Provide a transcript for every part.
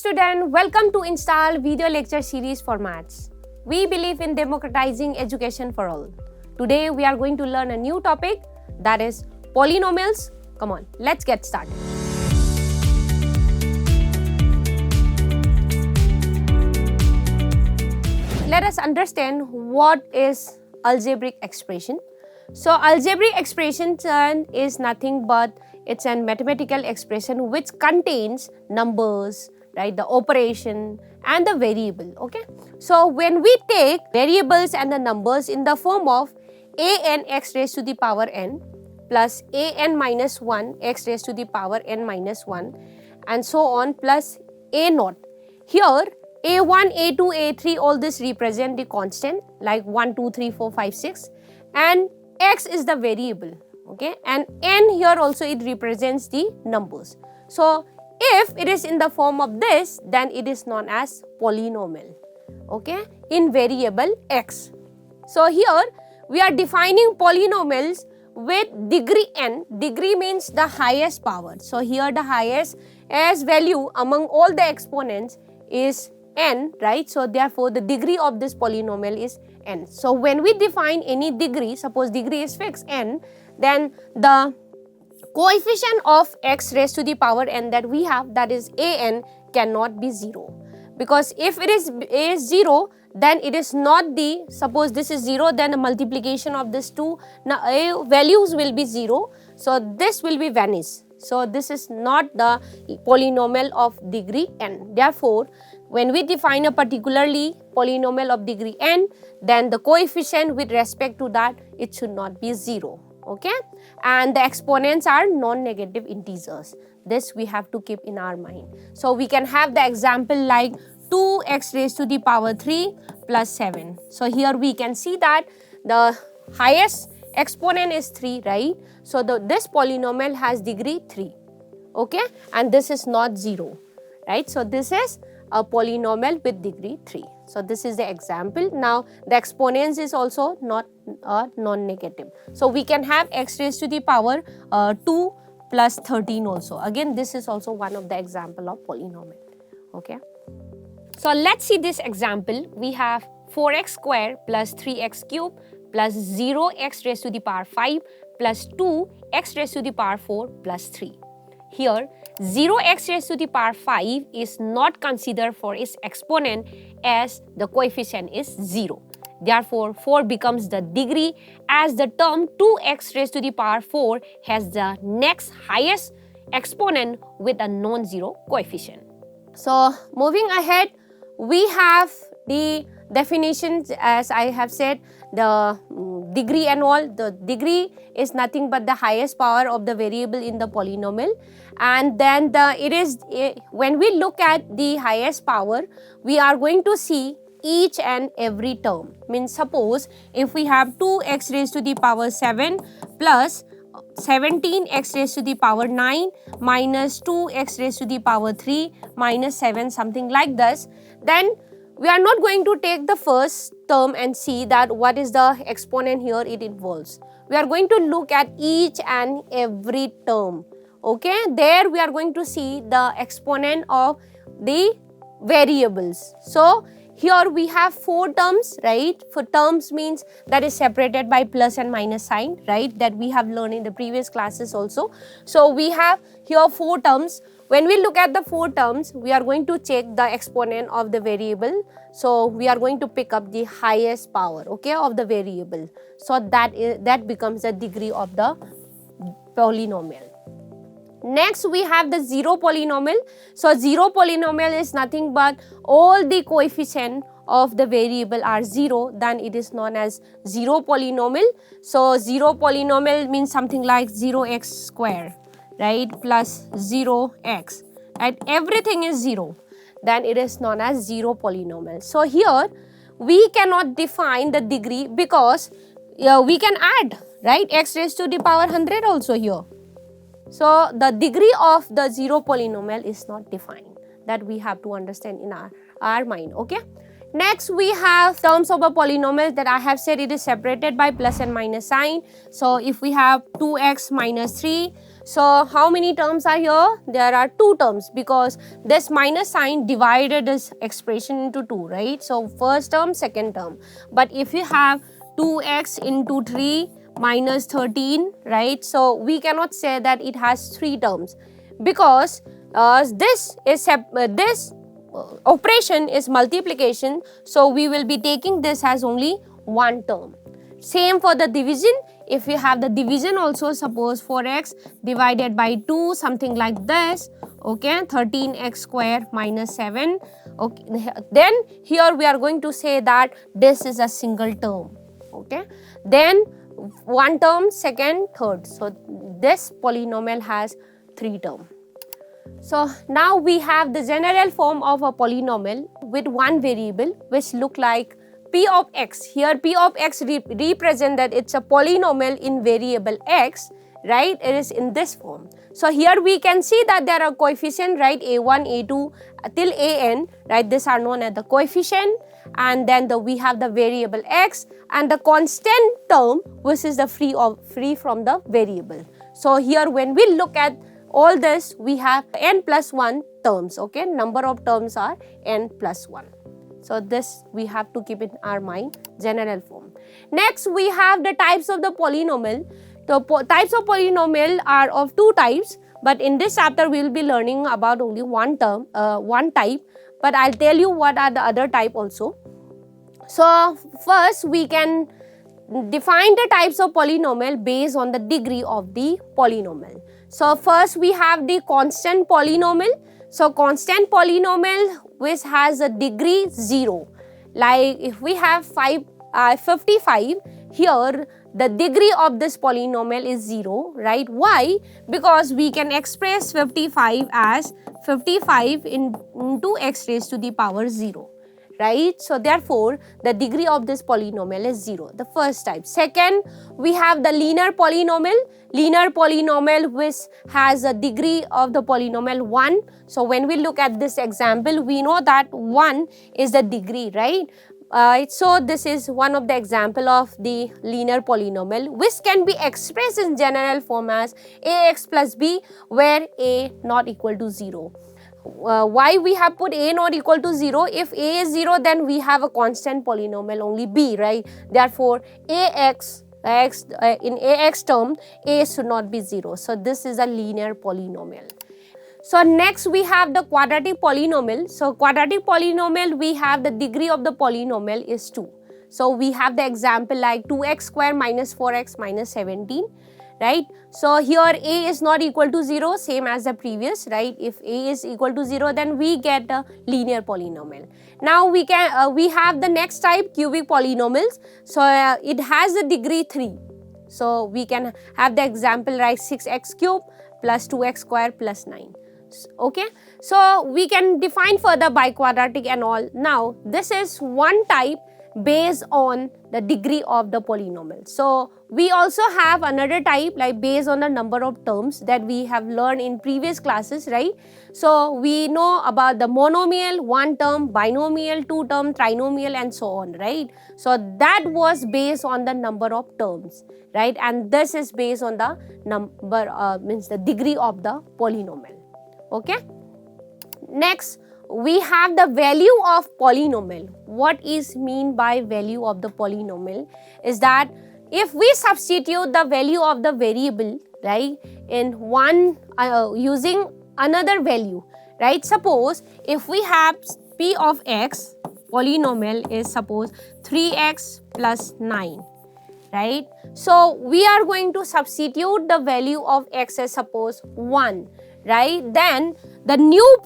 student, welcome to Install video lecture series for maths. We believe in democratizing education for all. Today we are going to learn a new topic, that is polynomials. Come on, let's get started. Let us understand what is algebraic expression. So algebraic expression is nothing but it's a mathematical expression which contains numbers, right, the operation and the variable. Okay, so when we take variables and the numbers in the form of a n x raised to the power n plus a n minus 1 x raised to the power n minus 1 and so on plus a naught. Here a1, a2, a3, all this represent the constant like 1, 2, 3, 4, 5, 6 and x is the variable, okay, and n here also it represents the numbers. So if it is in the form of this, then it is known as polynomial, okay, in variable x. So here we are defining polynomials with degree n. Degree means the highest power. So here the highest as value among all the exponents is n, right? So therefore the degree of this polynomial is n. So when we define any degree, suppose degree is fixed n, then the coefficient of x raised to the power n that we have, that is a n, cannot be 0. Because if it is 0, then it is not the, suppose this is 0, then the multiplication of these two values will be 0. So this will be vanished. So this is not the polynomial of degree n. Therefore, when we define a particularly polynomial of degree n, then the coefficient with respect to that, it should not be 0. Okay, and the exponents are non-negative integers. This we have to keep in our mind. So we can have the example like 2x raised to the power 3 plus 7. So here we can see that the highest exponent is 3, right? So this polynomial has degree 3, okay, and this is not 0, right? So this is a polynomial with degree 3. So this is the example. Now the exponents is also not non-negative. So we can have x raised to the power 2 plus 13 also. Again, this is also one of the example of polynomial. Okay. So let's see this example. We have 4x square plus 3x cube plus 0x raised to the power 5 plus 2x raised to the power 4 plus 3. Here 0x raised to the power 5 is not considered for its exponent as the coefficient is 0. Therefore, 4 becomes the degree as the term 2x raised to the power 4 has the next highest exponent with a non-zero coefficient. So, moving ahead, we have the definitions as I have said, the degree and all. The degree is nothing but the highest power of the variable in the polynomial, and then when we look at the highest power, we are going to see each and every term. Means suppose if we have 2x raised to the power 7 plus 17x raised to the power 9 minus 2x raised to the power 3 minus 7, something like this, then we are not going to take the first term and see that what is the exponent here it involves. We are going to look at each and every term. Okay, there we are going to see the exponent of the variables. So here we have 4 terms, right? For terms means that is separated by plus and minus sign, right? That we have learned in the previous classes also. So we have here 4 terms. When we look at the 4 terms, we are going to check the exponent of the variable. So we are going to pick up the highest power, okay, of the variable. So that becomes the degree of the polynomial. Next we have the zero polynomial. So zero polynomial is nothing but all the coefficient of the variable are 0, then it is known as zero polynomial. So zero polynomial means something like 0x square, right, plus 0x, right, everything is 0, then it is known as zero polynomial. So here we cannot define the degree because we can add, right, x raised to the power 100 also here. So the degree of the zero polynomial is not defined. That we have to understand in our mind, okay. Next, we have terms of a polynomial that I have said it is separated by plus and minus sign. So, if we have 2x minus 3, so how many terms are here? There are 2 terms because this minus sign divided this expression into 2, right? So, first term, second term. But if you have 2x into 3 minus 13, right? So, we cannot say that it has 3 terms because this operation is multiplication, so we will be taking this as only 1 term. Same for the division. If we have the division also, suppose 4x divided by 2, something like this, okay, 13x square minus 7, okay, then here we are going to say that this is a single term, okay, then 1 term, second, third. So this polynomial has 3 terms. So now we have the general form of a polynomial with one variable which look like p of x. Here p of x represent that it's a polynomial in variable x, right? It is in this form. So here we can see that there are coefficient, right? a1, a2 till an, right? These are known as the coefficient, and then we have the variable x and the constant term which is the free from the variable. So here when we look at all this, we have n plus 1 terms, okay? Number of terms are n plus 1. So this we have to keep in our mind, general form. Next, we have the types of the polynomial. The types of polynomial are of 2 types, but in this chapter we will be learning about only one type, but I'll tell you what are the other type also. So first we can define the types of polynomial based on the degree of the polynomial. So first we have the constant polynomial. So constant polynomial which has a degree 0. Like if we have 55, here the degree of this polynomial is 0, right? Why? Because we can express 55 as 55 into x raised to the power 0. Right? So therefore, the degree of this polynomial is 0, the first type. Second, we have the linear polynomial. Linear polynomial which has a degree of the polynomial 1. So when we look at this example, we know that 1 is the degree, right? So this is one of the example of the linear polynomial which can be expressed in general form as ax plus b, where a not equal to 0. Why we have put a not equal to 0? If a is 0, then we have a constant polynomial only b, right? Therefore, in ax term, a should not be 0. So this is a linear polynomial. So next we have the quadratic polynomial. So quadratic polynomial, we have the degree of the polynomial is 2. So we have the example like 2x square minus 4x minus 17. Right? So here a is not equal to 0, same as the previous, right? If a is equal to 0, then we get a linear polynomial. Now we have the next type, cubic polynomials. So it has a degree 3. So we can have the example like 6x cube plus 2x square plus 9. Okay, so we can define further by quadratic and all. Now this is one type based on the degree of the polynomial. So we also have another type like based on the number of terms that we have learned in previous classes, right? So we know about the monomial, 1 term, binomial, 2 term, trinomial and so on, right? So that was based on the number of terms, right? And this is based on the number, means the degree of the polynomial. Okay. Next, we have the value of polynomial. What is mean by value of the polynomial is that if we substitute the value of the variable, right, in one using another value, right? Suppose if we have p of x, polynomial is suppose 3x plus 9, right? So we are going to substitute the value of x as suppose 1, right? Then the new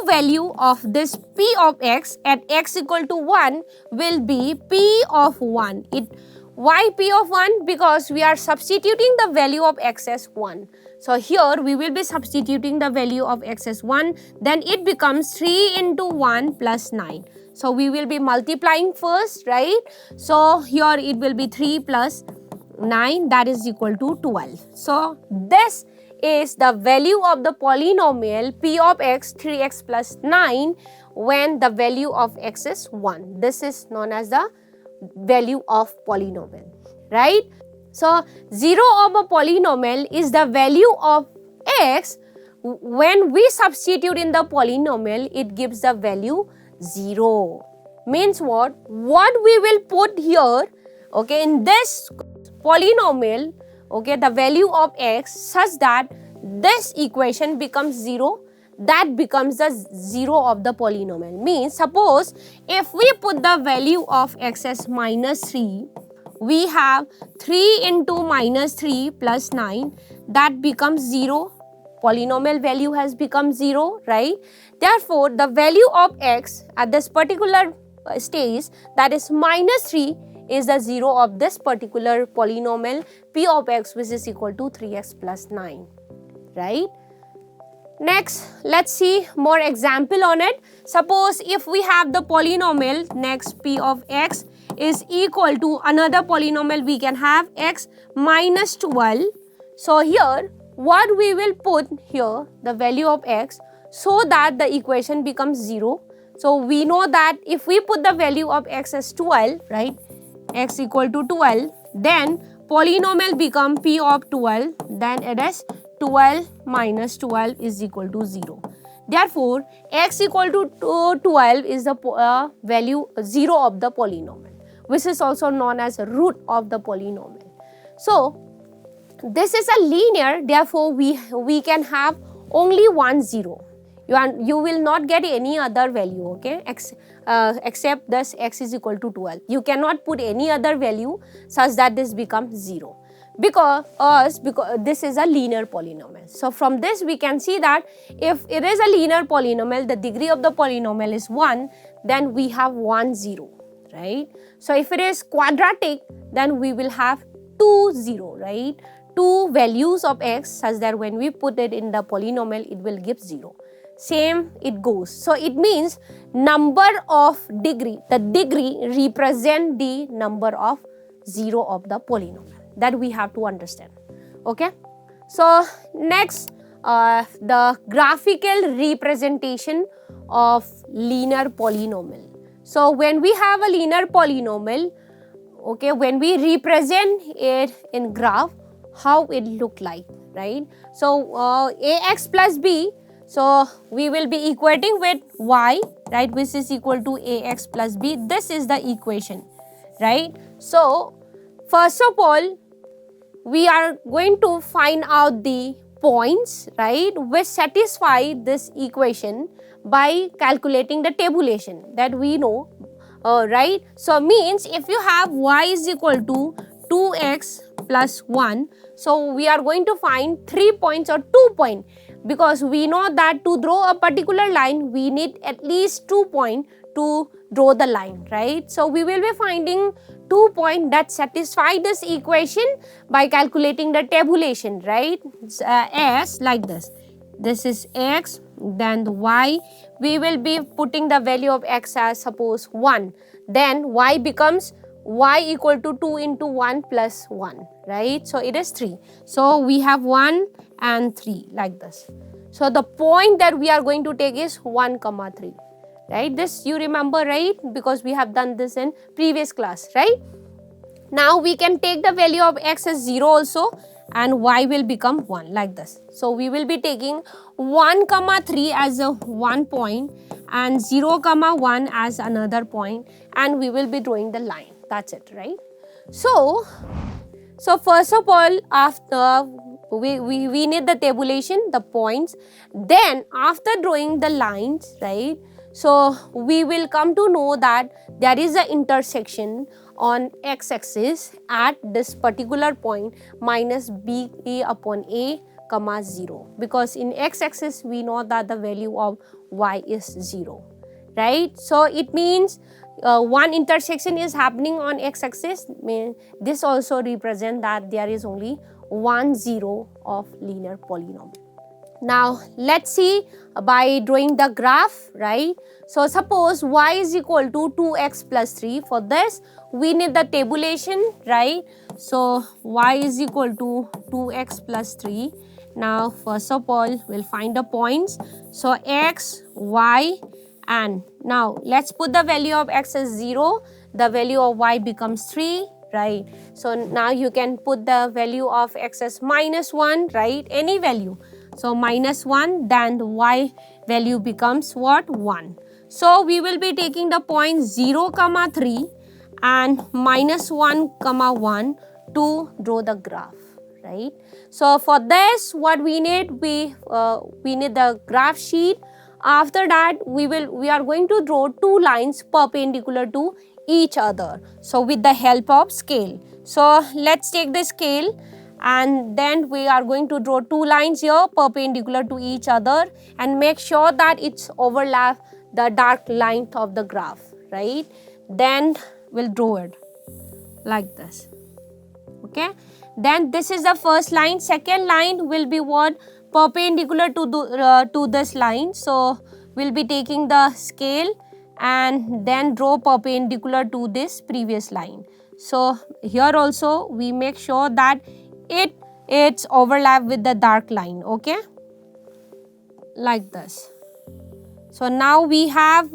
value of this p of x at x equal to 1 will be p of 1. Why p of 1? Because we are substituting the value of x as 1. So here we will be substituting the value of x as 1. Then it becomes 3 into 1 plus 9. So we will be multiplying first, right? So here it will be 3 plus 9, that is equal to 12. So this is the value of the polynomial p of x 3x plus 9 when the value of x is 1. This is known as the value of polynomial, right? So 0 of a polynomial is the value of x. When we substitute in the polynomial, it gives the value 0. Means what? What we will put here, okay, in this polynomial, okay, the value of x such that this equation becomes 0, that becomes the 0 of the polynomial. Means suppose if we put the value of x as minus 3, we have 3 into minus 3 plus 9, that becomes 0. Polynomial value has become 0, right? Therefore, the value of x at this particular stage, that is minus 3, is the 0 of this particular polynomial p of x, which is equal to 3x plus 9, right? Next, let's see more example on it. Suppose if we have the polynomial, next p of x is equal to another polynomial, we can have x minus 12. So here, what we will put here, the value of x, so that the equation becomes 0. So we know that if we put the value of x as 12, right, x equal to 12, then polynomial become p of 12, then it is 12 minus 12 is equal to 0. Therefore, x equal to 12 is the value 0 of the polynomial, which is also known as root of the polynomial. So this is a linear, therefore we can have only one 0. You will not get any other value, okay, except this x is equal to 12. You cannot put any other value such that this becomes 0, because this is a linear polynomial. So from this we can see that if it is a linear polynomial, the degree of the polynomial is 1, then we have 1 0, right? So if it is quadratic, then we will have 2 0, right? Two values of x such that when we put it in the polynomial, it will give 0. Same it goes. So it means number of degree, the degree represent the number of 0 of the polynomial. That we have to understand, okay? So next, the graphical representation of linear polynomial. So when we have a linear polynomial, okay, when we represent it in graph, how it look like, right? So ax plus b, so we will be equating with y, right, which is equal to ax plus b. This is the equation, right? So first of all, we are going to find out the points, right, which satisfy this equation by calculating the tabulation that we know, right? So means if you have y is equal to 2x plus 1, so we are going to find 3 points or 2 points, because we know that to draw a particular line, we need at least 2 points to draw the line, right? So we will be finding 2 points that satisfy this equation by calculating the tabulation, right? As like this. This is x, then the y. We will be putting the value of x as suppose 1. Then y becomes y equal to 2 into 1 plus 1, right? So it is 3. So we have 1 and 3 like this. So the point that we are going to take is 1, 3, right? This you remember, right? Because we have done this in previous class, right? Now we can take the value of x as 0 also, and y will become 1 like this. So we will be taking 1, 3 as a 1 point and 0, 1 as another point, and we will be drawing the line. That's it, right? So first of all, after we need the tabulation, the points. Then after drawing the lines, right? So we will come to know that there is an intersection on x-axis at this particular point minus b upon a, 0. Because in x-axis we know that the value of y is 0, right? So it means one intersection is happening on x-axis. This also represents that there is only 1 0 of linear polynomial. Now let's see by drawing the graph, right? So suppose y is equal to 2x plus 3. For this we need the tabulation, right? So y is equal to 2x plus 3, Now first of all we'll find the points. So x, y, and now let's put the value of x as 0, the value of y becomes 3, right? So now you can put the value of x as -1, right? Any value. So -1, then the y value becomes what? 1. So we will be taking the points 0, 3 and -1, 1 to draw the graph, right? So for this, what we need, we need the graph sheet. After that, we are going to draw two lines perpendicular to each other. So with the help of scale. So let's take the scale, and then we are going to draw two lines here perpendicular to each other and make sure that it's overlap the dark line of the graph, right? Then we'll draw it like this. Okay, then this is the first line. Second line will be what? Perpendicular to this line. So we'll be taking the scale and then draw perpendicular to this previous line. So here also we make sure that it's overlap with the dark line. Okay, like this. So now we have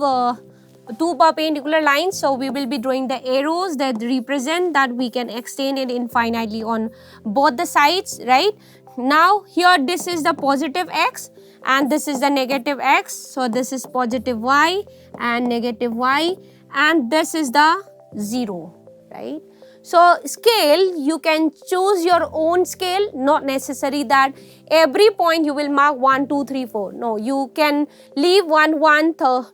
two perpendicular lines, so we will be drawing the arrows that represent that we can extend it infinitely on both the sides, right? Now here this is the positive x and this is the negative x, so this is positive y and negative y, and this is the 0, right? So scale, you can choose your own scale, not necessary that every point you will mark 1, 2, 3, 4. No, you can leave 1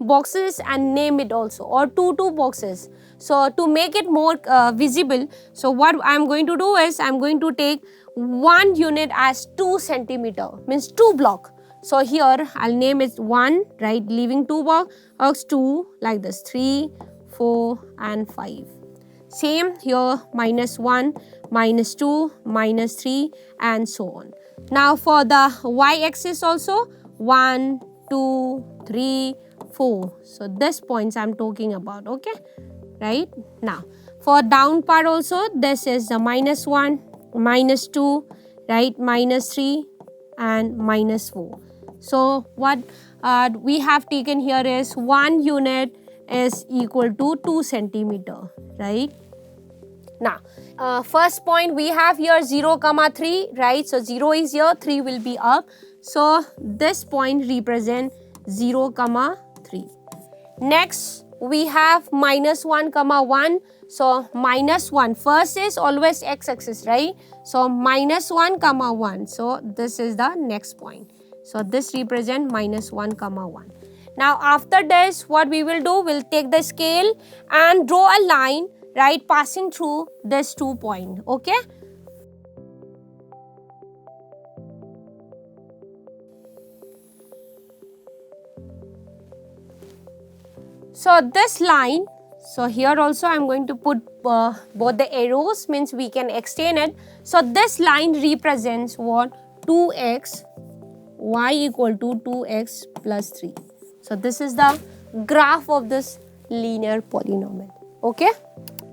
boxes and name it also, or 2 boxes. So to make it more visible, so what I'm going to do is I'm going to take one unit as 2 centimeter, means 2 block. So here I'll name it 1, right, leaving 2 box, 2 like this, 3, 4 and 5. Same here, -1, -2, -3 and so on. Now for the y-axis also 1, 2, 3, 4. So this points I'm talking about, okay, right? Now for down part also, this is the -1, -2, right, -3 and -4. So what we have taken here is 1 unit is equal to 2 centimeter, right? Now first point we have here 0, 3, right? So 0 is here, 3 will be up. So this point represent 0, 3. Next we have -1, 1. So -1, first is always x-axis, right? So -1, 1. So this is the next point. So this represent -1, 1. Now after this, what we will do, we'll take the scale and draw a line, right, passing through this 2 point, okay? So this line, so here also I'm going to put both the arrows, means we can extend it. So this line represents what? 2x, y equal to 2x plus 3. So this is the graph of this linear polynomial, okay?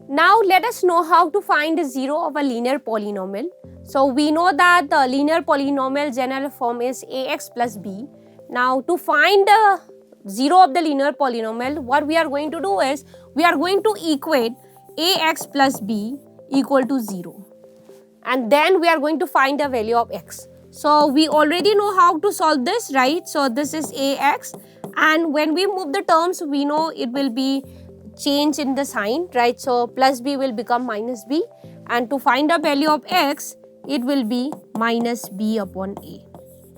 Now let us know how to find the 0 of a linear polynomial. So we know that the linear polynomial general form is ax plus b. Now to find the 0 of the linear polynomial, what we are going to do is we are going to equate ax plus b equal to 0, and then we are going to find the value of x. So we already know how to solve this, right? So this is ax, and when we move the terms, we know it will be change in the sign, right? So plus b will become minus b, and to find the value of x, it will be minus b upon a,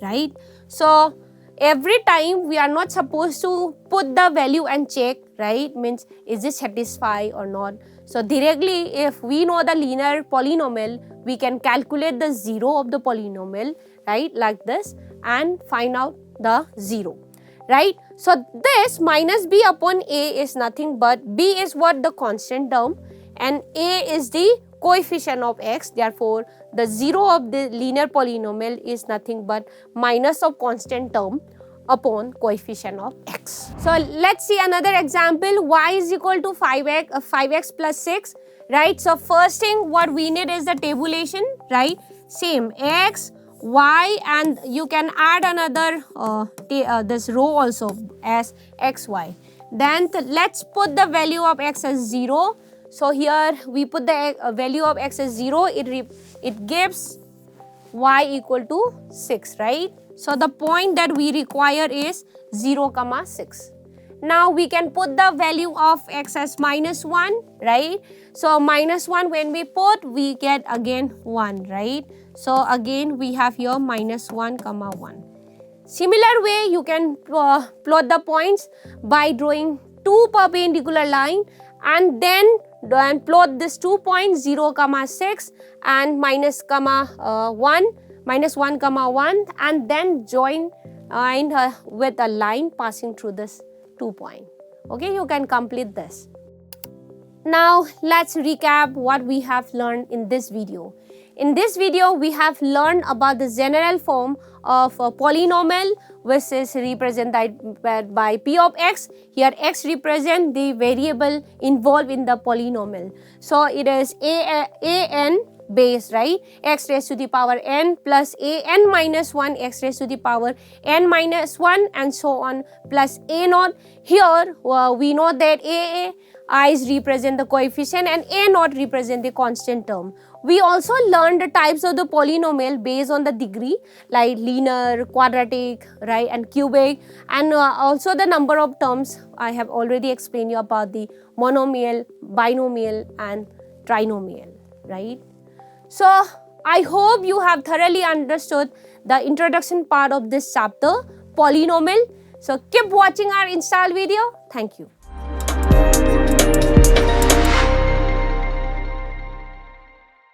right? So every time we are not supposed to put the value and check, right? Means is it satisfy or not? So directly, if we know the linear polynomial, we can calculate the 0 of the polynomial, right, like this, and find out the 0, right? So this minus b upon a is nothing but b is what? The constant term, and a is the coefficient of x. Therefore the 0 of the linear polynomial is nothing but minus of constant term upon coefficient of x. So let's see another example. Y is equal to 5x plus 6, right? So first thing what we need is the tabulation, right? Same, x, y, and you can add another this row also as xy. Then let's put the value of x as 0. So here we put the value of x as 0, it gives y equal to 6, right? So the point that we require is 0, 6. Now we can put the value of x as -1, right? So -1 when we put, we get again 1, right? So again we have here -1, 1. Similar way, you can plot the points by drawing two perpendicular line and then plot this 2 points 0, 6 and -1, -1, 1, and then join with a line passing through this 2 point. Okay, you can complete this. Now let's recap what we have learned in this video. In this video, we have learned about the general form of a polynomial, which is represented by p of x. Here x represents the variable involved in the polynomial. So it is an base, right? X raised to the power n plus an minus 1 x raised to the power n minus 1 and so on plus a naught. Here we know that i's represent the coefficient and a naught represent the constant term. We also learned the types of the polynomial based on the degree, like linear, quadratic, right, and cubic, and also the number of terms. I have already explained you about the monomial, binomial, and trinomial, right? So I hope you have thoroughly understood the introduction part of this chapter, polynomial. So keep watching our install video. Thank you.